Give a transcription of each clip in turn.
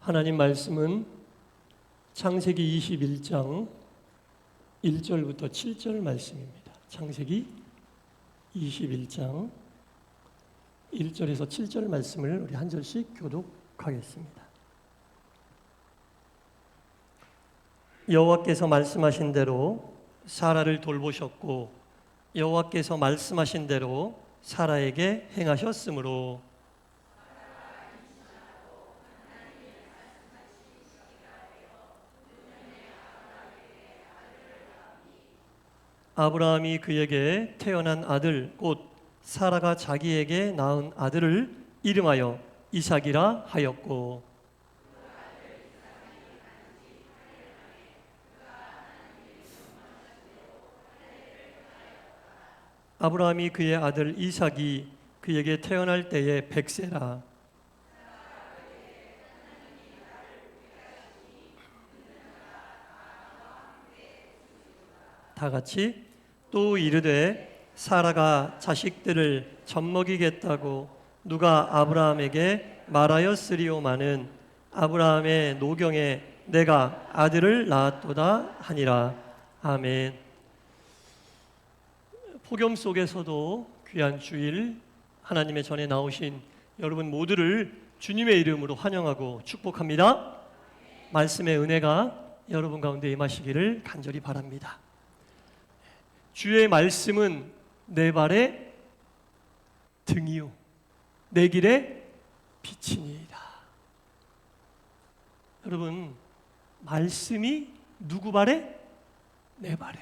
하나님 말씀은 창세기 21장 1절부터 7절 말씀입니다. 창세기 21장 1절에서 7절 말씀을 우리 한 절씩 교독하겠습니다. 여호와께서 말씀하신 대로 사라를 돌보셨고 여호와께서 말씀하신 대로 사라에게 행하셨으므로 아브라함이 그에게 태어난 아들 곧 사라가 자기에게 낳은 아들을 이름하여 이삭이라 하였고 아브라함이 그의 아들 이삭이 그에게 태어날 때에 100세라 다 같이 또 이르되 사라가 자식들을 젖먹이겠다고 누가 아브라함에게 말하였으리오마는 아브라함의 노경에 내가 아들을 낳았도다 하니라. 아멘. 폭염 속에서도 귀한 주일 하나님의 전에 나오신 여러분 모두를 주님의 이름으로 환영하고 축복합니다. 말씀의 은혜가 여러분 가운데 임하시기를 간절히 바랍니다. 주의 말씀은 내 발의 등이요 내 길의 빛이니이다. 여러분, 말씀이 누구 발에? 내 발에.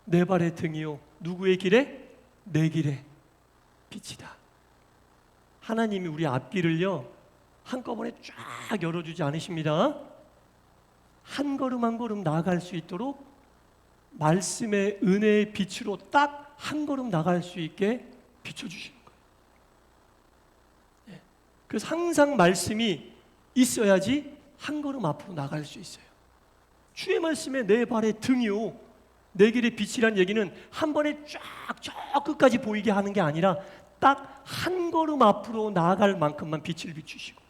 내 발의 등이요 누구의 길에? 내 길의 빛이다. 하나님이 우리 앞길을요 한꺼번에 쫙 열어주지 않으십니다. 한 걸음 한 걸음 나아갈 수 있도록 말씀의 은혜의 빛으로 딱 한 걸음 나갈 수 있게 비춰주시는 거예요. 그래서 항상 말씀이 있어야지 한 걸음 앞으로 나갈 수 있어요. 주의 말씀에 내 발의 등이요 내 길의 빛이란 얘기는 한 번에 쫙 저 끝까지 보이게 하는 게 아니라 딱 한 걸음 앞으로 나아갈 만큼만 빛을 비추시고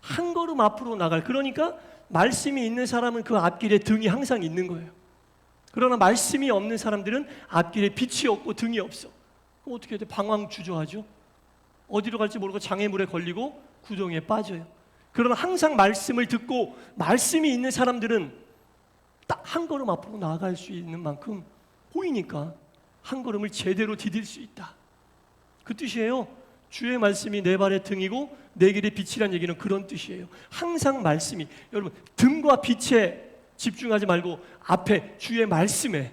한 걸음 앞으로 나갈, 그러니까 말씀이 있는 사람은 그 앞길에 등이 항상 있는 거예요. 그러나 말씀이 없는 사람들은 앞길에 빛이 없고 등이 없어. 그럼 어떻게 해야 돼? 방황주저하죠. 어디로 갈지 모르고 장애물에 걸리고 구덩이에 빠져요. 그러나 항상 말씀을 듣고 말씀이 있는 사람들은 딱 한 걸음 앞으로 나아갈 수 있는 만큼 보이니까 한 걸음을 제대로 디딜 수 있다. 그 뜻이에요. 주의 말씀이 내 발의 등이고 내 길의 빛이란 얘기는 그런 뜻이에요. 항상 말씀이, 여러분 등과 빛에 집중하지 말고 앞에 주의 말씀에,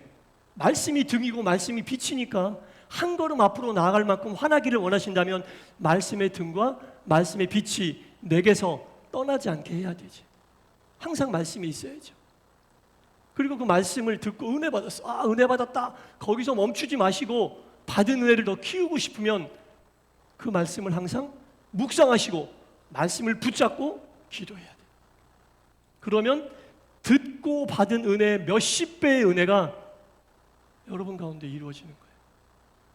말씀이 등이고 말씀이 빛이니까 한 걸음 앞으로 나아갈 만큼 환하기를 원하신다면 말씀의 등과 말씀의 빛이 내게서 떠나지 않게 해야 되지. 항상 말씀이 있어야죠. 그리고 그 말씀을 듣고 은혜 받았어. 아, 은혜 받았다. 거기서 멈추지 마시고 받은 은혜를 더 키우고 싶으면 그 말씀을 항상 묵상하시고 말씀을 붙잡고 기도해야 돼. 그러면 듣고 받은 은혜 몇십 배의 은혜가 여러분 가운데 이루어지는 거예요.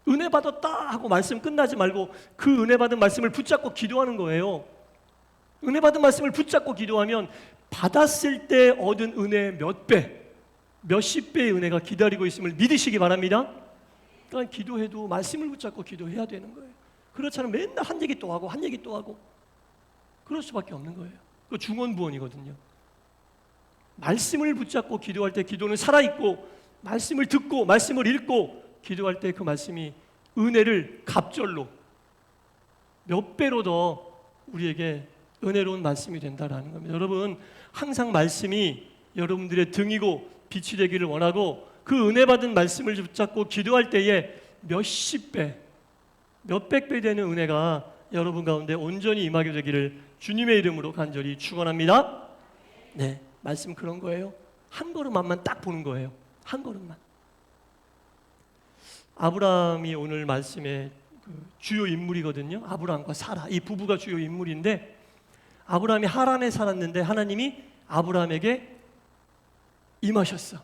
은혜 받았다 하고 말씀 끝나지 말고 그 은혜 받은 말씀을 붙잡고 기도하는 거예요. 은혜 받은 말씀을 붙잡고 기도하면 받았을 때 얻은 은혜 몇 배, 몇십 배의 은혜가 기다리고 있음을 믿으시기 바랍니다. 그러니까 기도해도 말씀을 붙잡고 기도해야 되는 거예요. 그렇지 않으면 맨날 한 얘기 또 하고 한 얘기 또 하고 그럴 수밖에 없는 거예요. 그 중언부언이거든요. 말씀을 붙잡고 기도할 때 기도는 살아있고 말씀을 듣고 말씀을 읽고 기도할 때 그 말씀이 은혜를 갑절로 몇 배로 더 우리에게 은혜로운 말씀이 된다라는 겁니다. 여러분, 항상 말씀이 여러분들의 등이고 빛이 되기를 원하고 그 은혜 받은 말씀을 붙잡고 기도할 때에 몇십 배, 몇백 배 되는 은혜가 여러분 가운데 온전히 임하게 되기를 주님의 이름으로 간절히 축원합니다. 네, 말씀 그런 거예요. 한 걸음만 딱 보는 거예요. 한 걸음만. 아브라함이 오늘 말씀의 그 주요 인물이거든요. 아브라함과 사라, 이 부부가 주요 인물인데 아브라함이 하란에 살았는데 하나님이 아브라함에게 임하셨어.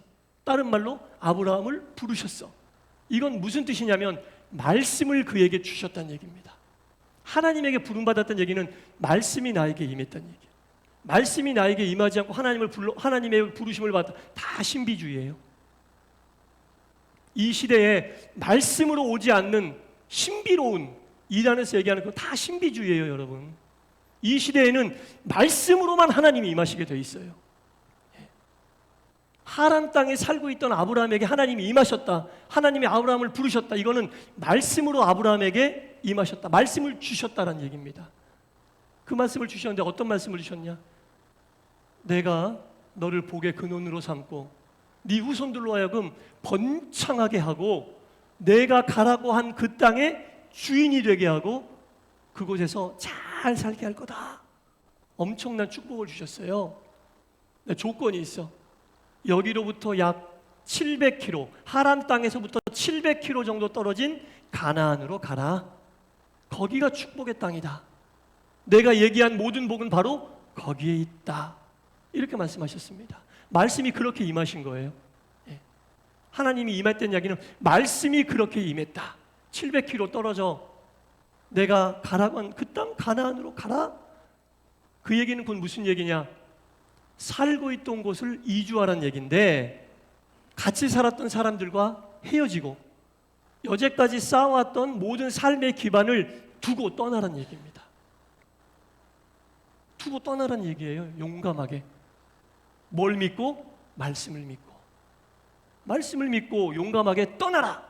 다른 말로 아브라함을 부르셨어. 이건 무슨 뜻이냐면 말씀을 그에게 주셨다는 얘기입니다. 하나님에게 부름받았다는 얘기는 말씀이 나에게 임했다는 얘기예요. 말씀이 나에게 임하지 않고 하나님의 부르심을 받다, 다 신비주의예요. 이 시대에 말씀으로 오지 않는 신비로운, 이단에서 얘기하는 건 다 신비주의예요, 여러분. 이 시대에는 말씀으로만 하나님이 임하시게 돼 있어요. 하란 땅에 살고 있던 아브라함에게 하나님이 임하셨다, 하나님이 아브라함을 부르셨다, 이거는 말씀으로 아브라함에게 임하셨다, 말씀을 주셨다는 얘기입니다. 그 말씀을 주셨는데 어떤 말씀을 주셨냐? 내가 너를 복의 근원으로 삼고 네 후손들로 하여금 번창하게 하고 내가 가라고 한 그 땅의 주인이 되게 하고 그곳에서 잘 살게 할 거다. 엄청난 축복을 주셨어요. 근데 조건이 있어. 여기로부터 약 700km, 하란 땅에서부터 700km 정도 떨어진 가나안으로 가라. 거기가 축복의 땅이다. 내가 얘기한 모든 복은 바로 거기에 있다. 이렇게 말씀하셨습니다. 말씀이 그렇게 임하신 거예요. 하나님이 임했다는 이야기는 말씀이 그렇게 임했다. 700km 떨어져 내가 가라고 한 그 땅 가나안으로 가라. 그 얘기는 그건 무슨 얘기냐? 살고 있던 곳을 이주하라는 얘기인데, 같이 살았던 사람들과 헤어지고 여태까지 쌓아왔던 모든 삶의 기반을 두고 떠나라는 얘기입니다. 두고 떠나라는 얘기예요. 용감하게. 뭘 믿고? 말씀을 믿고. 말씀을 믿고 용감하게 떠나라.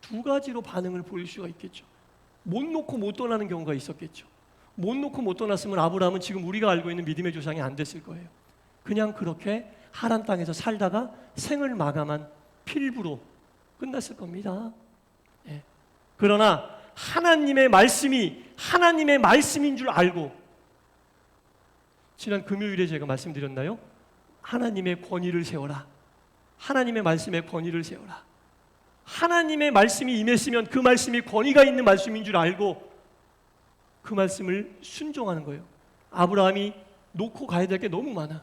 두 가지로 반응을 보일 수가 있겠죠. 못 놓고 못 떠나는 경우가 있었겠죠. 못 놓고 못 떠났으면 아브라함은 지금 우리가 알고 있는 믿음의 조상이 안 됐을 거예요. 그냥 그렇게 하란 땅에서 살다가 생을 마감한 필부로 끝났을 겁니다. 예. 그러나 하나님의 말씀이 하나님의 말씀인 줄 알고, 지난 금요일에 제가 말씀드렸나요? 하나님의 권위를 세워라. 하나님의 말씀에 권위를 세워라. 하나님의 말씀이 임했으면 그 말씀이 권위가 있는 말씀인 줄 알고 그 말씀을 순종하는 거예요. 아브라함이 놓고 가야 될 게 너무 많아.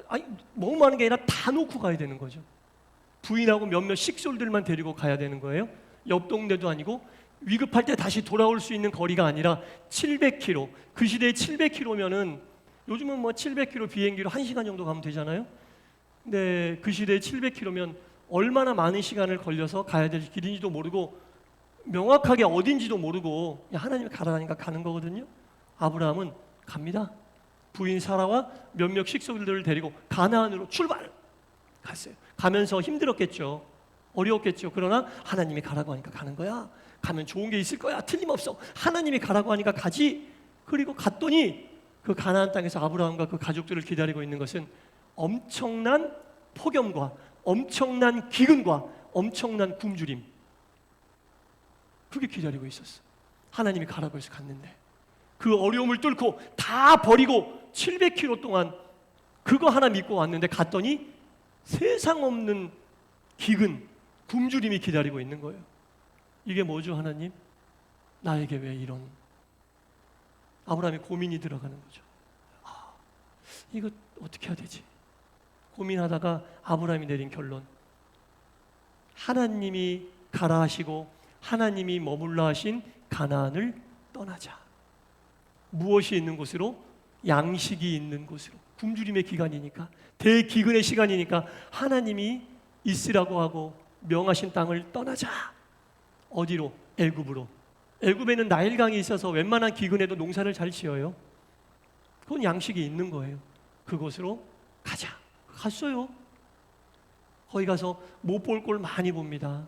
아니, 너무 많은 게 아니라 다 놓고 가야 되는 거죠. 부인하고 몇몇 식솔들만 데리고 가야 되는 거예요. 옆 동네도 아니고 위급할 때 다시 돌아올 수 있는 거리가 아니라 700km. 그 시대에 700km면은 요즘은 뭐 700km 비행기로 1시간 정도 가면 되잖아요. 근데 그 시대에 700km면 얼마나 많은 시간을 걸려서 가야 될 길인지도 모르고 명확하게 어딘지도 모르고 그냥 하나님이 가라니까 가는 거거든요. 아브라함은 갑니다. 부인 사라와 몇몇 식솔들을 데리고 가나안으로 출발! 갔어요. 가면서 힘들었겠죠. 어려웠겠죠. 그러나 하나님이 가라고 하니까 가는 거야. 가면 좋은 게 있을 거야. 틀림없어. 하나님이 가라고 하니까 가지. 그리고 갔더니 그 가나안 땅에서 아브라함과 그 가족들을 기다리고 있는 것은 엄청난 폭염과 엄청난 기근과 엄청난 굶주림. 그게 기다리고 있었어. 하나님이 가라고 해서 갔는데 그 어려움을 뚫고 다 버리고 700km 동안 그거 하나 믿고 왔는데 갔더니 세상 없는 기근, 굶주림이 기다리고 있는 거예요. 이게 뭐죠, 하나님? 나에게 왜 이런? 아브라함이 고민이 들어가는 거죠. 이거 어떻게 해야 되지? 고민하다가 아브라함이 내린 결론, 하나님이 가라 하시고 하나님이 머물라 하신 가나안을 떠나자. 무엇이 있는 곳으로? 양식이 있는 곳으로. 굶주림의 기간이니까, 대기근의 시간이니까 하나님이 있으라고 하고 명하신 땅을 떠나자. 어디로? 애굽으로. 애굽에는 나일강이 있어서 웬만한 기근에도 농사를 잘 지어요. 그건 양식이 있는 거예요. 그곳으로 가자. 갔어요. 거기 가서 못 볼 꼴 많이 봅니다.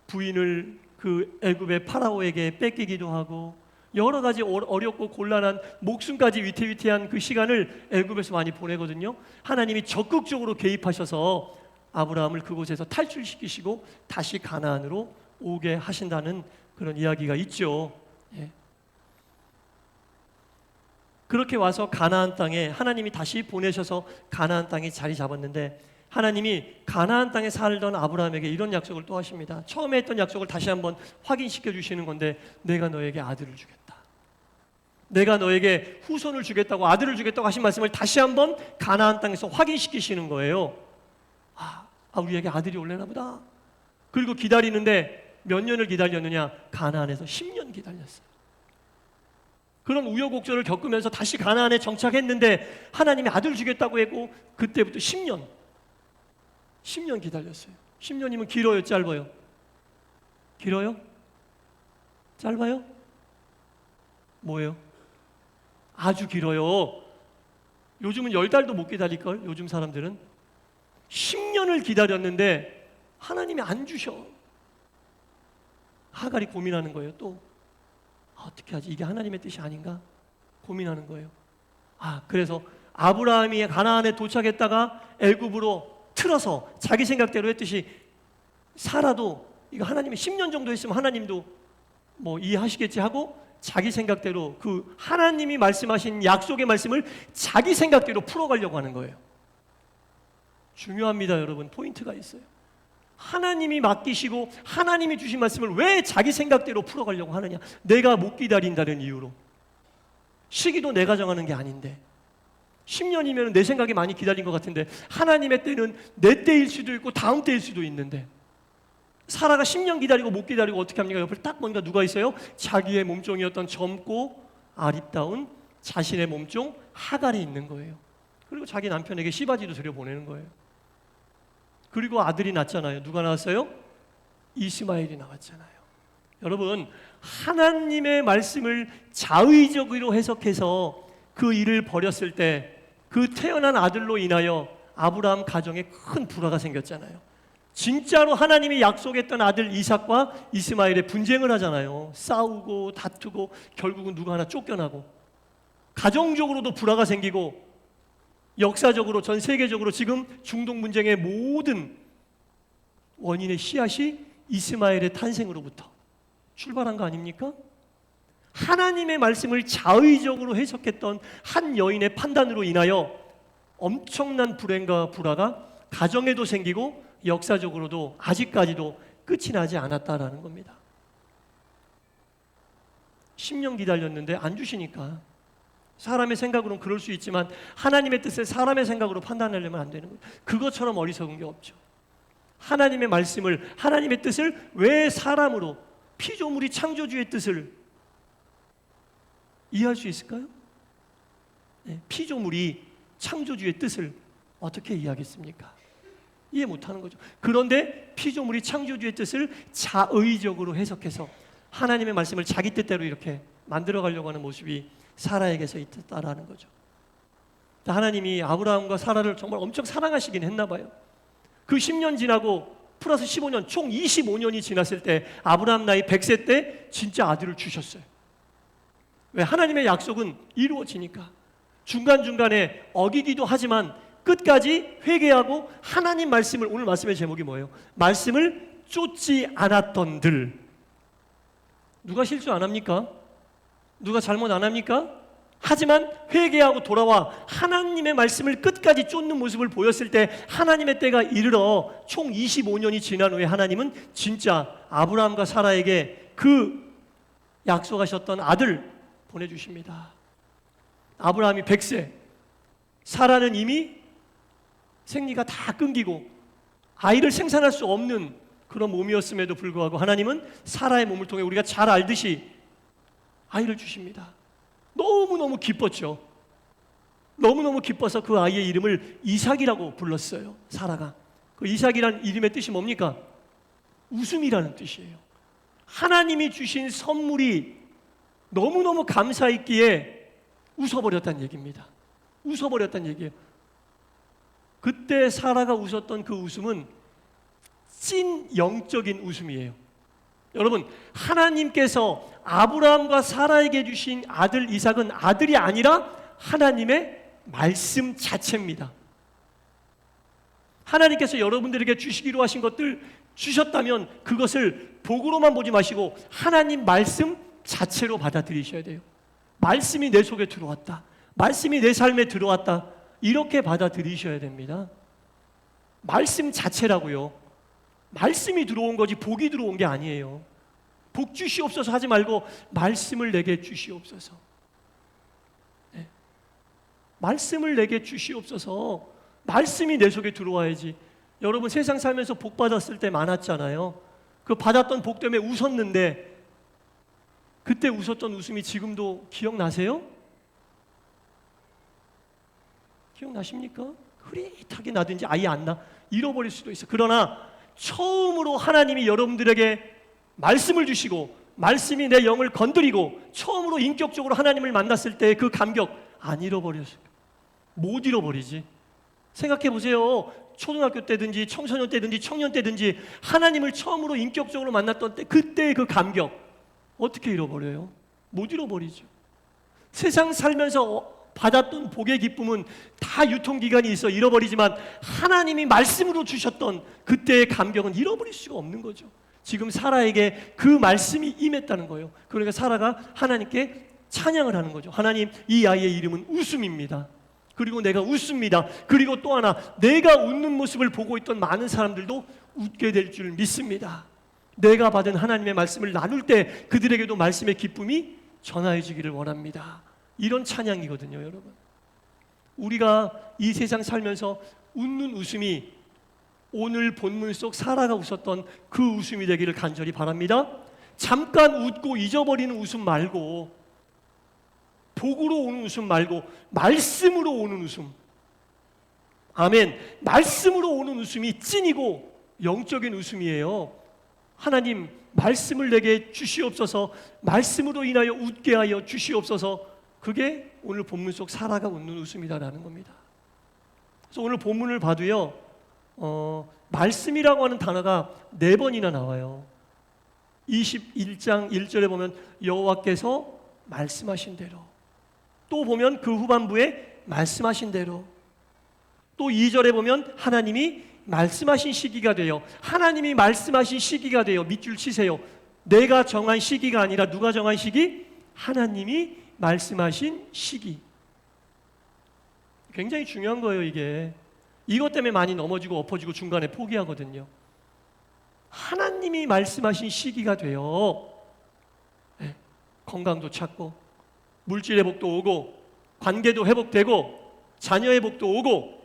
부인을 그 애굽의 파라오에게 뺏기기도 하고 여러 가지 어렵고 곤란한, 목숨까지 위태위태한 그 시간을 애굽에서 많이 보내거든요. 하나님이 적극적으로 개입하셔서 아브라함을 그곳에서 탈출시키시고 다시 가나안으로 오게 하신다는 그런 이야기가 있죠. 예. 그렇게 와서 가나안 땅에 하나님이 다시 보내셔서 가나안 땅에 자리 잡았는데, 하나님이 가나안 땅에 살던 아브라함에게 이런 약속을 또 하십니다. 처음에 했던 약속을 다시 한번 확인시켜 주시는 건데, 내가 너에게 아들을 주겠다. 내가 너에게 후손을 주겠다고, 아들을 주겠다고 하신 말씀을 다시 한번 가나안 땅에서 확인시키시는 거예요. 우리에게 아들이 올래나 보다. 그리고 기다리는데 몇 년을 기다렸느냐? 가나안에서 10년 기다렸어요. 그런 우여곡절을 겪으면서 다시 가나안에 정착했는데 하나님이 아들 주겠다고 했고 그때부터 10년 기다렸어요. 10년이면 길어요, 짧아요? 길어요? 짧아요? 뭐예요? 아주 길어요. 요즘은 10달도 못 기다릴걸? 요즘 사람들은 10년을 기다렸는데 하나님이 안 주셔. 하갈이 고민하는 거예요. 또 어떻게 하지? 이게 하나님의 뜻이 아닌가? 고민하는 거예요. 그래서 아브라함이 가나안에 도착했다가 애굽으로 틀어서 자기 생각대로 했듯이 사라도 이거 하나님이 10년 정도 했으면 하나님도 뭐 이해하시겠지 하고 자기 생각대로 그 하나님이 말씀하신 약속의 말씀을 자기 생각대로 풀어가려고 하는 거예요. 중요합니다, 여러분. 포인트가 있어요. 하나님이 맡기시고 하나님이 주신 말씀을 왜 자기 생각대로 풀어가려고 하느냐? 내가 못 기다린다는 이유로. 시기도 내가 정하는 게 아닌데 10년이면 내 생각에 많이 기다린 것 같은데 하나님의 때는 내 때일 수도 있고 다음 때일 수도 있는데 사라가 10년 기다리고 못 기다리고 어떻게 합니까? 옆에 딱 보니까 누가 있어요? 자기의 몸종이었던 젊고 아립다운 자신의 몸종 하갈이 있는 거예요. 그리고 자기 남편에게 시바지도 들여보내는 거예요. 그리고 아들이 낳았잖아요. 누가 낳았어요? 이스마엘이 나왔잖아요. 여러분, 하나님의 말씀을 자의적으로 해석해서 그 일을 벌였을 때 그 태어난 아들로 인하여 아브라함 가정에 큰 불화가 생겼잖아요. 진짜로 하나님이 약속했던 아들 이삭과 이스마엘의 분쟁을 하잖아요. 싸우고 다투고 결국은 누가 하나 쫓겨나고 가정적으로도 불화가 생기고 역사적으로 전 세계적으로 지금 중동 분쟁의 모든 원인의 씨앗이 이스마엘의 탄생으로부터 출발한 거 아닙니까? 하나님의 말씀을 자의적으로 해석했던 한 여인의 판단으로 인하여 엄청난 불행과 불화가 가정에도 생기고 역사적으로도 아직까지도 끝이 나지 않았다라는 겁니다. 10년 기다렸는데 안 주시니까 사람의 생각으로는 그럴 수 있지만 하나님의 뜻을 사람의 생각으로 판단하려면 안 되는 거예요. 그것처럼 어리석은 게 없죠. 하나님의 말씀을, 하나님의 뜻을 왜 사람으로, 피조물이 창조주의 뜻을 이해할 수 있을까요? 네, 피조물이 창조주의 뜻을 어떻게 이해하겠습니까? 이해 못하는 거죠. 그런데 피조물이 창조주의 뜻을 자의적으로 해석해서 하나님의 말씀을 자기 뜻대로 이렇게 만들어가려고 하는 모습이 사라에게서 있었다라는 거죠. 하나님이 아브라함과 사라를 정말 엄청 사랑하시긴 했나 봐요. 그 10년 지나고 플러스 15년 총 25년이 지났을 때 아브라함 나이 100세 때 진짜 아들을 주셨어요. 왜? 하나님의 약속은 이루어지니까. 중간중간에 어기기도 하지만 끝까지 회개하고 하나님 말씀을, 오늘 말씀의 제목이 뭐예요? 말씀을 쫓지 않았던들. 누가 실수 안 합니까? 누가 잘못 안 합니까? 하지만 회개하고 돌아와 하나님의 말씀을 끝까지 쫓는 모습을 보였을 때 하나님의 때가 이르러 총 25년이 지난 후에 하나님은 진짜 아브라함과 사라에게 그 약속하셨던 아들 보내주십니다. 아브라함이 100세, 사라는 이미 생리가 다 끊기고 아이를 생산할 수 없는 그런 몸이었음에도 불구하고 하나님은 사라의 몸을 통해 우리가 잘 알듯이 아이를 주십니다. 너무너무 기뻤죠. 너무너무 기뻐서 그 아이의 이름을 이삭이라고 불렀어요. 사라가. 그 이삭이라는 이름의 뜻이 뭡니까? 웃음이라는 뜻이에요. 하나님이 주신 선물이 너무너무 감사했기에 웃어버렸다는 얘기입니다. 웃어버렸다는 얘기예요. 그때 사라가 웃었던 그 웃음은 찐 영적인 웃음이에요. 여러분, 하나님께서 아브라함과 사라에게 주신 아들 이삭은 아들이 아니라 하나님의 말씀 자체입니다. 하나님께서 여러분들에게 주시기로 하신 것들 주셨다면 그것을 복으로만 보지 마시고 하나님 말씀 자체로 받아들이셔야 돼요. 말씀이 내 속에 들어왔다. 말씀이 내 삶에 들어왔다. 이렇게 받아들이셔야 됩니다. 말씀 자체라고요. 말씀이 들어온 거지 복이 들어온 게 아니에요. 복 주시옵소서 하지 말고 말씀을 내게 주시옵소서. 네. 말씀을 내게 주시옵소서. 말씀이 내 속에 들어와야지. 여러분 세상 살면서 복 받았을 때 많았잖아요. 그 받았던 복 때문에 웃었는데 그때 웃었던 웃음이 지금도 기억나세요? 기억나십니까? 흐릿하게 나든지 아예 안 나. 잃어버릴 수도 있어. 그러나 처음으로 하나님이 여러분들에게 말씀을 주시고 말씀이 내 영을 건드리고 처음으로 인격적으로 하나님을 만났을 때 그 감격 안 잃어버렸어요. 못 잃어버리지. 생각해 보세요. 초등학교 때든지 청소년 때든지 청년 때든지 하나님을 처음으로 인격적으로 만났던 때 그때의 그 감격 어떻게 잃어버려요? 못 잃어버리죠. 세상 살면서 받았던 복의 기쁨은 다 유통기간이 있어 잃어버리지만 하나님이 말씀으로 주셨던 그때의 감격은 잃어버릴 수가 없는 거죠. 지금 사라에게 그 말씀이 임했다는 거예요. 그러니까 사라가 하나님께 찬양을 하는 거죠. 하나님, 이 아이의 이름은 웃음입니다. 그리고 내가 웃습니다. 그리고 또 하나, 내가 웃는 모습을 보고 있던 많은 사람들도 웃게 될 줄 믿습니다. 내가 받은 하나님의 말씀을 나눌 때 그들에게도 말씀의 기쁨이 전하여 주기를 원합니다. 이런 찬양이거든요, 여러분. 우리가 이 세상 살면서 웃는 웃음이 오늘 본문 속 사라가 웃었던 그 웃음이 되기를 간절히 바랍니다. 잠깐 웃고 잊어버리는 웃음 말고, 복으로 오는 웃음 말고 말씀으로 오는 웃음. 아멘. 말씀으로 오는 웃음이 찐이고 영적인 웃음이에요. 하나님, 말씀을 내게 주시옵소서. 말씀으로 인하여 웃게 하여 주시옵소서. 그게 오늘 본문 속 사라가 웃는 웃음이다라는 겁니다. 그래서 오늘 본문을 봐도요, 말씀이라고 하는 단어가 4번이나 나와요. 21장 1절에 보면 여호와께서 말씀하신 대로, 또 보면 그 후반부에 말씀하신 대로, 또 2절에 보면 하나님이 말씀하신 시기가 되어, 하나님이 말씀하신 시기가 되어. 밑줄 치세요. 내가 정한 시기가 아니라 누가 정한 시기? 하나님이 말씀하신 시기. 굉장히 중요한 거예요, 이게. 이것 때문에 많이 넘어지고 엎어지고 중간에 포기하거든요. 하나님이 말씀하신 시기가 되어 건강도 찾고 물질 회복도 오고 관계도 회복되고 자녀 회복도 오고,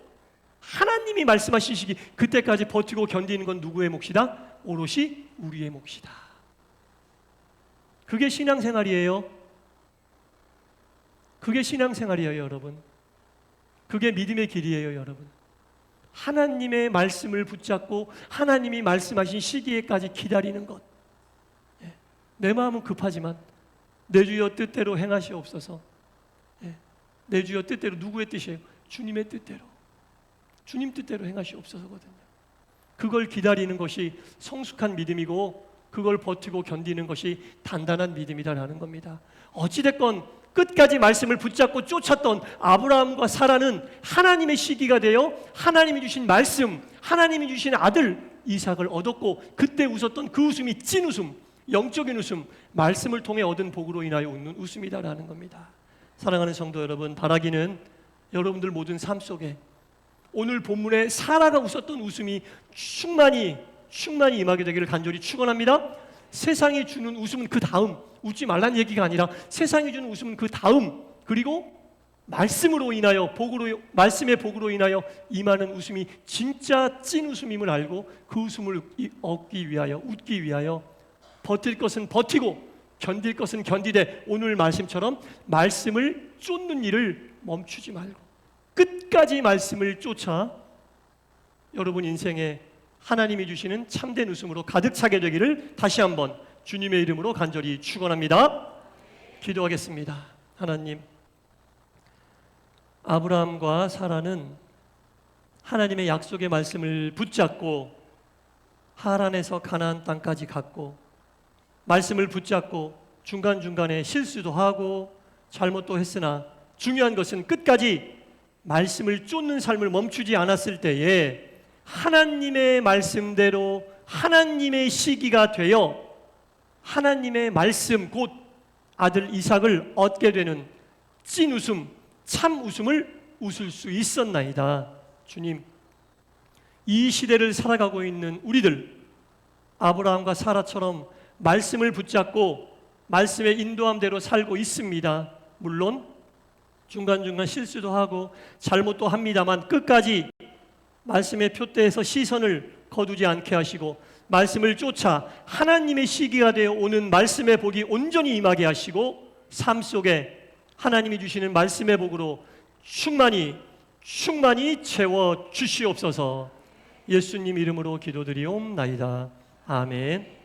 하나님이 말씀하신 시기, 그때까지 버티고 견디는 건 누구의 몫이다? 오롯이 우리의 몫이다. 그게 신앙생활이에요. 그게 신앙생활이에요, 여러분. 그게 믿음의 길이에요, 여러분. 하나님의 말씀을 붙잡고 하나님이 말씀하신 시기에까지 기다리는 것. 내 마음은 급하지만 내 주여 뜻대로 행하시옵소서. 내 주여 뜻대로. 누구의 뜻이에요? 주님의 뜻대로. 주님 뜻대로 행하시옵소서거든요. 그걸 기다리는 것이 성숙한 믿음이고, 그걸 버티고 견디는 것이 단단한 믿음이다라는 겁니다. 어찌됐건 끝까지 말씀을 붙잡고 쫓았던 아브라함과 사라는 하나님의 시기가 되어 하나님이 주신 말씀, 하나님이 주신 아들 이삭을 얻었고, 그때 웃었던 그 웃음이 찐 웃음, 영적인 웃음, 말씀을 통해 얻은 복으로 인하여 웃는 웃음이다라는 겁니다. 사랑하는 성도 여러분, 바라기는 여러분들 모든 삶 속에 오늘 본문에 사라가 웃었던 웃음이 충만히 임하게 되기를 간절히 축원합니다. 세상이 주는 웃음은 그 다음, 웃지 말란 얘기가 아니라 세상이 주는 웃음은 그 다음, 그리고 말씀으로 인하여 말씀의 복으로 인하여 임하는 웃음이 진짜 찐 웃음임을 알고 그 웃음을 얻기 위하여, 웃기 위하여 버틸 것은 버티고 견딜 것은 견디되, 오늘 말씀처럼 말씀을 쫓는 일을 멈추지 말고 끝까지 말씀을 쫓아 여러분 인생에 하나님이 주시는 참된 웃음으로 가득 차게 되기를 다시 한번 주님의 이름으로 간절히 축원합니다. 기도하겠습니다. 하나님, 아브라함과 사라는 하나님의 약속의 말씀을 붙잡고 하란에서 가나안 땅까지 갔고, 말씀을 붙잡고 중간중간에 실수도 하고 잘못도 했으나 중요한 것은 끝까지 말씀을 쫓는 삶을 멈추지 않았을 때에 하나님의 말씀대로 하나님의 시기가 되어 하나님의 말씀, 곧 아들 이삭을 얻게 되는 찐 웃음, 참 웃음을 웃을 수 있었나이다. 주님, 이 시대를 살아가고 있는 우리들, 아브라함과 사라처럼 말씀을 붙잡고 말씀의 인도함대로 살고 있습니다. 물론 중간중간 실수도 하고 잘못도 합니다만 끝까지 말씀의 표대에서 시선을 거두지 않게 하시고 말씀을 쫓아 하나님의 시기가 되어 오는 말씀의 복이 온전히 임하게 하시고 삶 속에 하나님이 주시는 말씀의 복으로 충만히 채워 주시옵소서. 예수님 이름으로 기도드리옵나이다. 아멘.